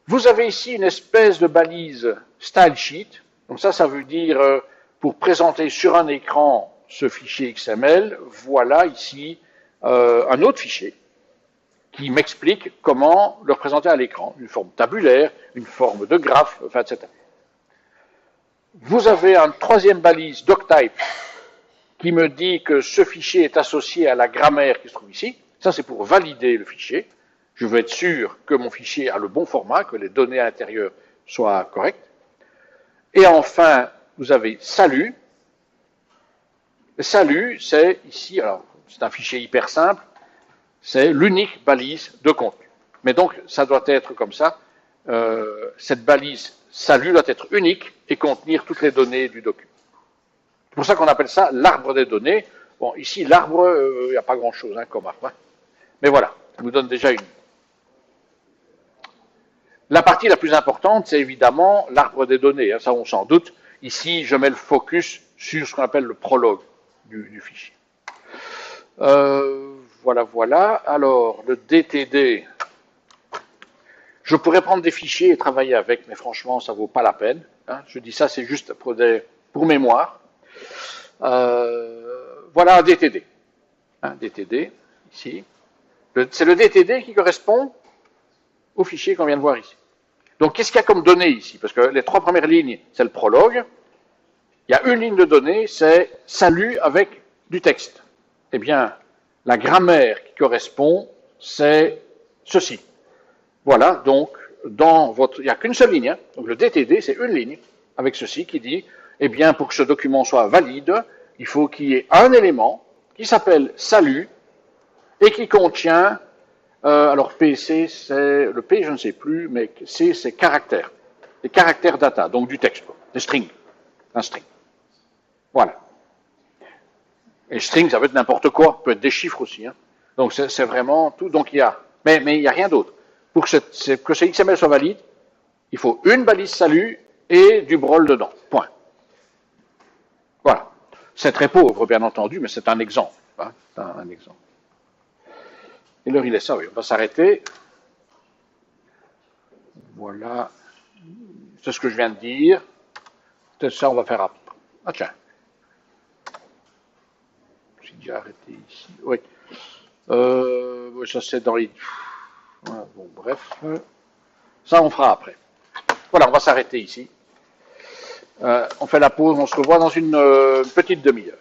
[SPEAKER 1] Vous avez ici une espèce de balise style sheet. Donc ça veut dire, pour présenter sur un écran ce fichier XML, voilà ici un autre fichier qui m'explique comment le représenter à l'écran, une forme tabulaire, une forme de graphe, enfin, etc. Vous avez une troisième balise doctype qui me dit que ce fichier est associé à la grammaire qui se trouve ici. Ça, c'est pour valider le fichier. Je veux être sûr que mon fichier a le bon format, que les données à l'intérieur soient correctes. Et enfin, vous avez salut. Le salut, c'est ici, alors c'est un fichier hyper simple, c'est l'unique balise de contenu. Mais donc, ça doit être comme ça. Cette balise salut doit être unique et contenir toutes les données du document. C'est pour ça qu'on appelle ça l'arbre des données. Bon, ici, l'arbre, il n'y a pas grand-chose hein, comme arbre. Hein. Mais voilà, ça nous donne déjà une. La partie la plus importante, c'est évidemment l'arbre des données. Hein, ça, on s'en doute. Ici, je mets le focus sur ce qu'on appelle le prologue du fichier. Voilà, voilà. Alors, le DTD, je pourrais prendre des fichiers et travailler avec, mais franchement, ça ne vaut pas la peine. Hein. Je dis ça, c'est juste pour mémoire. Voilà un DTD. Un DTD, ici. C'est le DTD qui correspond au fichier qu'on vient de voir ici. Donc, qu'est-ce qu'il y a comme données ici? Parce que les 3 premières lignes, c'est le prologue. Il y a une ligne de données, c'est salut avec du texte. Eh bien, la grammaire qui correspond, c'est ceci. Voilà, donc, il n'y a qu'une seule ligne. Hein. Donc, le DTD, c'est une ligne avec ceci qui dit, eh bien, pour que ce document soit valide, il faut qu'il y ait un élément qui s'appelle salut et qui contient, alors PC, c'est, le P, je ne sais plus, mais C, c'est caractère. Les caractères data, donc du texte, des strings. Un string. Voilà. Et string, ça peut être n'importe quoi, ça peut être des chiffres aussi. Hein. Donc, c'est vraiment tout. Donc, il y a, mais il n'y a rien d'autre. Pour que ce XML soit valide, il faut une balise salut et du brol dedans. Point. Voilà. C'est très pauvre, bien entendu, mais c'est un exemple. Hein. C'est un exemple. Et l'heure, il est ça, oui. On va s'arrêter. Voilà. C'est ce que je viens de dire. Peut-être ça, on va faire après. Ah, tiens. J'ai déjà arrêté ici. Oui. Ça, c'est dans les... Voilà, bon, bref. Ça, on fera après. Voilà, on va s'arrêter ici. On fait la pause, on se revoit dans une petite demi-heure.